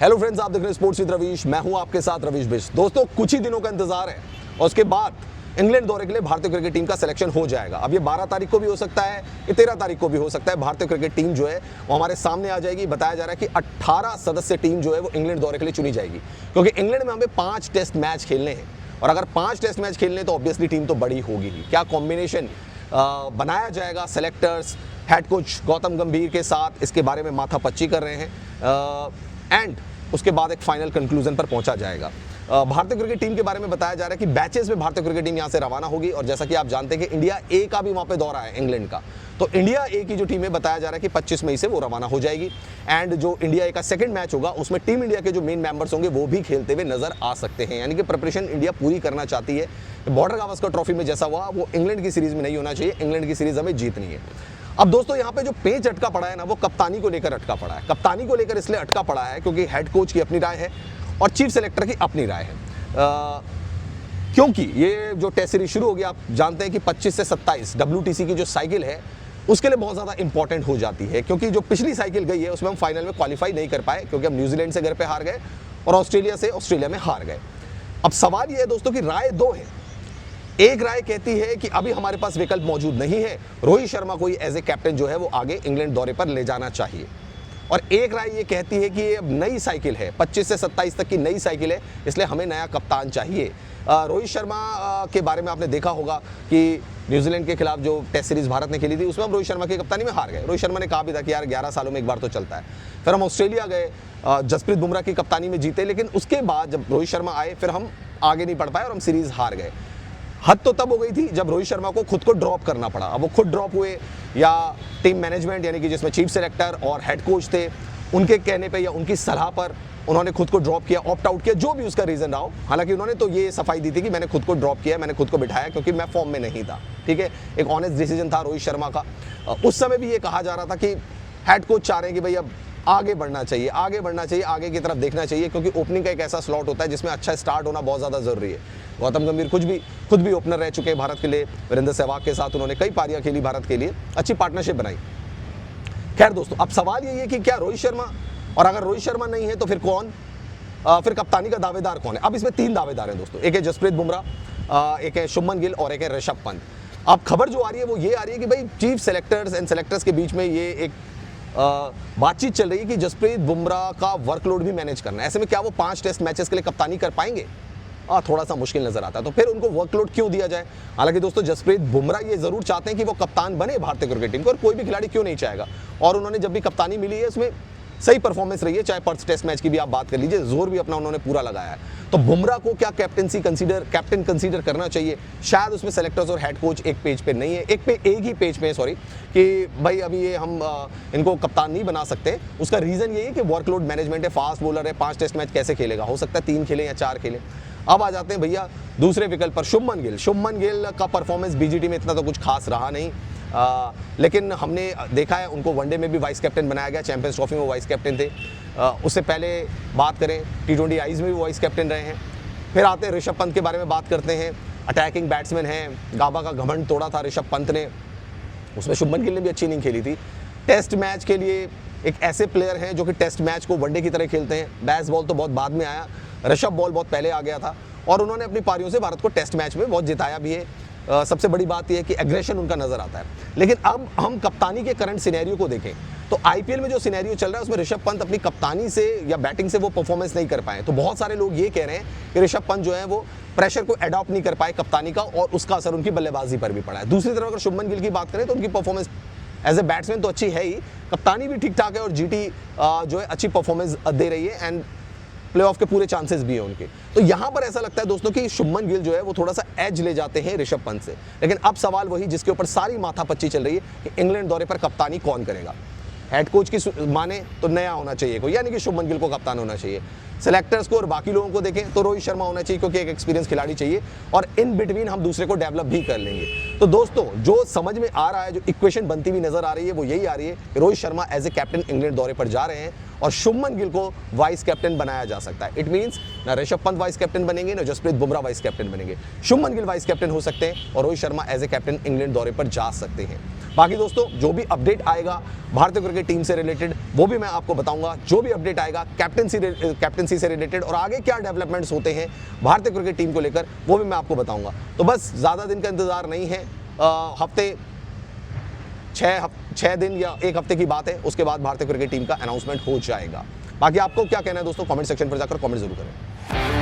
Hello friends, आप देख रहे हैं स्पोर्ट्स विद रवीश। मैं हूं आपके साथ रवीश बिष्ट। दोस्तों, कुछ ही दिनों का इंतजार है और उसके बाद इंग्लैंड दौरे के लिए भारतीय क्रिकेट टीम का सिलेक्शन हो जाएगा। अब ये 12 तारीख को भी हो सकता है, ये 13 तारीख को भी हो सकता है। भारतीय क्रिकेट टीम जो है वो हमारे सामने आ जाएगी। बताया जा रहा है कि 18 सदस्य टीम जो है वो इंग्लैंड दौरे के लिए चुनी जाएगी, क्योंकि इंग्लैंड में हमें 5 टेस्ट मैच खेलने हैं और अगर 5 टेस्ट मैच खेलने हैं तो ऑब्वियसली टीम तो बड़ी होगी ही। क्या कॉम्बिनेशन बनाया जाएगा सेलेक्टर्स हेड कोच गौतम गंभीर के साथ, इसके बारे में माथापच्ची कर रहे हैं एंड उसके बाद एक फाइनल कंक्लूजन पर पहुंचा जाएगा। भारतीय क्रिकेट टीम के बारे में बताया जा रहा है कि बैचेस में भारतीय क्रिकेट टीम यहां से रवाना होगी और जैसा कि आप जानते हैं कि इंडिया ए का भी वहां पे दौरा है इंग्लैंड का, तो इंडिया ए की जो टीम है बताया जा रहा है कि 25 मई से वो रवाना हो जाएगी एंड जो इंडिया ए का सेकंड मैच होगा उसमें टीम इंडिया के जो मेन मेंबर्स होंगे वो भी खेलते हुए नजर आ सकते हैं। यानी कि प्रिपरेशन इंडिया पूरी करना चाहती है। बॉर्डर गावस्कर ट्रॉफी में जैसा हुआ वो इंग्लैंड की सीरीज में नहीं होना चाहिए, इंग्लैंड की सीरीज हमें जीतनी है। अब दोस्तों, यहाँ पे जो पेच अटका पड़ा है ना, वो कप्तानी को लेकर अटका पड़ा है। कप्तानी को लेकर इसलिए अटका पड़ा है क्योंकि हेड कोच की अपनी राय है और चीफ सेलेक्टर की अपनी राय है। क्योंकि ये जो टेस्ट सीरीज शुरू होगी, आप जानते हैं कि 25 से 27 WTC की जो साइकिल है उसके लिए बहुत ज़्यादा इंपॉर्टेंट हो जाती है, क्योंकि जो पिछली साइकिल गई है उसमें हम फाइनल में क्वालिफाई नहीं कर पाए क्योंकि हम न्यूजीलैंड से घर पे हार गए और ऑस्ट्रेलिया से ऑस्ट्रेलिया में हार गए। अब सवाल ये है दोस्तों कि राय दो है। एक राय कहती है कि अभी हमारे पास विकल्प मौजूद नहीं है, रोहित शर्मा को एज ए कैप्टन जो है वो आगे इंग्लैंड दौरे पर ले जाना चाहिए। और एक राय ये कहती है कि ये अब नई साइकिल है, 25 से 27 तक की नई साइकिल है, इसलिए हमें नया कप्तान चाहिए। रोहित शर्मा के बारे में आपने देखा होगा कि न्यूजीलैंड के खिलाफ जो टेस्ट सीरीज भारत ने खेली थी उसमें हम रोहित शर्मा की कप्तानी में हार गए। रोहित शर्मा ने कहा भी था कि यार 11 सालों में एक बार तो चलता है। फिर हम ऑस्ट्रेलिया गए, जसप्रीत बुमराह की कप्तानी में जीते, लेकिन उसके बाद जब रोहित शर्मा आए फिर हम आगे नहीं बढ़ पाए और हम सीरीज हार गए। हद तो तब हो गई थी जब रोहित शर्मा को खुद को ड्रॉप करना पड़ा। अब वो खुद ड्रॉप हुए या टीम मैनेजमेंट यानी कि जिसमें चीफ सेलेक्टर और हेड कोच थे उनके कहने पे या उनकी सलाह पर उन्होंने खुद को ड्रॉप किया, ऑप्ट आउट किया, जो भी उसका रीज़न रहा हो। हालांकि उन्होंने तो ये सफाई दी थी कि मैंने खुद को ड्रॉप किया, मैंने खुद को बिठाया क्योंकि मैं फॉर्म में नहीं था। ठीक है, एक ऑनेस्ट डिसीजन था रोहित शर्मा का। उस समय भी ये कहा जा रहा था कि हेड कोच चाह रहे हैं कि भाई अब आगे बढ़ना चाहिए, आगे बढ़ना चाहिए, आगे की तरफ देखना चाहिए, क्योंकि ओपनिंग का एक ऐसा स्लॉट होता है जिसमें अच्छा स्टार्ट होना बहुत ज़्यादा ज़रूरी है। गौतम गंभीर खुद भी ओपनर रह चुके हैं भारत के लिए। वीरेंद्र सहवाग के साथ उन्होंने कई पारियां खेली भारत के लिए, अच्छी पार्टनरशिप बनाई। खैर दोस्तों, अब सवाल यही है कि क्या रोहित शर्मा, और अगर रोहित शर्मा नहीं है तो फिर कौन, फिर कप्तानी का दावेदार कौन है? अब इसमें 3 दावेदार हैं दोस्तों। एक है जसप्रीत बुमराह, एक है शुभमन गिल और एक है ऋषभ पंत। अब खबर जो आ रही है वो ये आ रही है कि भाई चीफ सेलेक्टर्स एंड सेलेक्टर्स के बीच में ये एक बातचीत चल रही है कि जसप्रीत बुमराह का वर्कलोड भी मैनेज करना है। ऐसे में क्या वो 5 टेस्ट मैचेस के लिए कप्तानी कर पाएंगे? थोड़ा सा मुश्किल नजर आता है। तो फिर उनको वर्कलोड क्यों दिया जाए? हालांकि दोस्तों, जसप्रीत बुमराह ये जरूर चाहते हैं कि वो कप्तान बने भारतीय क्रिकेट टीम को, और कोई भी खिलाड़ी क्यों नहीं चाहेगा। और उन्होंने जब भी कप्तानी मिली है उसमें सही परफॉर्मेंस रही है, चाहे पर्थ टेस्ट मैच की भी आप बात कर लीजिए, जोर भी अपना उन्होंने पूरा लगाया है। तो बुमराह को क्या कैप्टन कंसीडर करना चाहिए? शायद उसमें सेलेक्टर्स और हेड कोच एक पेज पे नहीं है, एक ही पेज पे है, सॉरी, कि भाई अभी ये हम इनको कप्तान नहीं बना सकते। उसका रीजन ये है कि वर्कलोड मैनेजमेंट है, फास्ट बॉलर है, 5 टेस्ट मैच कैसे खेलेगा? हो सकता है 3 खेले या 4 खेले। अब आ जाते हैं भैया दूसरे विकल्प पर, शुभमन गिल। शुभमन गिल का परफॉर्मेंस बीजीटी में इतना तो कुछ खास रहा नहीं, लेकिन हमने देखा है उनको वनडे में भी वाइस कैप्टन बनाया गया, चैंपियंस ट्रॉफी में वाइस कैप्टन थे। उससे पहले बात करें T20 आईज में भी वाइस कैप्टन रहे हैं। फिर आते हैं ऋषभ पंत के बारे में बात करते हैं। अटैकिंग बैट्समैन हैं, गाबा का घमंड तोड़ा था ऋषभ पंत ने, उसमें शुभमन गिल ने भी अच्छी इनिंग खेली थी। टेस्ट मैच के लिए एक ऐसे प्लेयर हैं जो कि टेस्ट मैच को वनडे की तरह खेलते हैं। बैस बॉल तो बहुत बाद में आया, ऋषभ बॉल बहुत पहले आ गया था और उन्होंने अपनी पारियों से भारत को टेस्ट मैच में बहुत जिताया भी है। सबसे बड़ी बात यह है कि एग्रेशन उनका नजर आता है। लेकिन अब हम कप्तानी के करंट सिनेरियो को देखें तो आईपीएल में जो सिनेरियो चल रहा है उसमें ऋषभ पंत अपनी कप्तानी से या बैटिंग से वो परफॉर्मेंस नहीं कर पाए। तो बहुत सारे लोग ये कह रहे हैं कि ऋषभ पंत जो है वो प्रेशर को अडॉप्ट नहीं कर पाए कप्तानी का, और उसका असर उनकी बल्लेबाजी पर भी पड़ा है। दूसरी तरफ अगर शुभमन गिल की बात करें तो उनकी परफॉर्मेंस एज ए बैट्समैन तो अच्छी है ही, कप्तानी भी ठीक ठाक है और जीटी जो है अच्छी परफॉर्मेंस दे रही है एंड प्लेऑफ के पूरे चांसेस भी हैं उनके। तो यहां पर ऐसा लगता है दोस्तों कि शुभमन गिल जो है वो थोड़ा सा एज ले जाते हैं ऋषभ पंत से। लेकिन अब सवाल वही जिसके ऊपर सारी माथापच्ची चल रही है कि इंग्लैंड दौरे पर कप्तानी कौन करेगा। हेड कोच की माने तो नया होना चाहिए कोई, यानी कि शुभमन गिल को कप्तान होना चाहिए। सेलेक्टर्स को और बाकी लोगों को देखें तो रोहित शर्मा होना चाहिए, क्योंकि एक एक्सपीरियंस खिलाड़ी चाहिए और इन बिटवीन हम दूसरे को डेवलप भी कर लेंगे। तो दोस्तों, जो समझ में आ रहा है, जो इक्वेशन बनती हुई नजर आ रही है वो यही आ रही है कि Rohit Sharma as a captain England दौरे पर जा रहे हैं और शुभमन गिल को वाइस कैप्टन बनाया जा सकता है। इट मींस ना ऋषभ पंत वाइस कैप्टन बनेंगे, ना जसप्रीत बुमराह वाइस कैप्टन बनेंगे, शुभमन गिल वाइस कैप्टन हो सकते हैं और Rohit Sharma as a captain England दौरे पर जा सकते हैं। बाकी दोस्तों जो भी अपडेट आएगा भारतीय क्रिकेट टीम से रिलेटेड वो भी मैं आपको बताऊंगा। जो भी अपडेट आएगा कैप्टनसी से रिलेटेड और आगे क्या डेवलपमेंट्स होते हैं भारतीय क्रिकेट टीम को लेकर वो भी मैं आपको बताऊंगा। तो बस ज़्यादा दिन का इंतजार नहीं है, हफ्ते 6 दिन या 1 हफ्ते की बात है, उसके बाद भारतीय क्रिकेट टीम का अनाउंसमेंट हो जाएगा। बाकी आपको क्या कहना है दोस्तों, कमेंट सेक्शन पर जाकर कमेंट जरूर करें।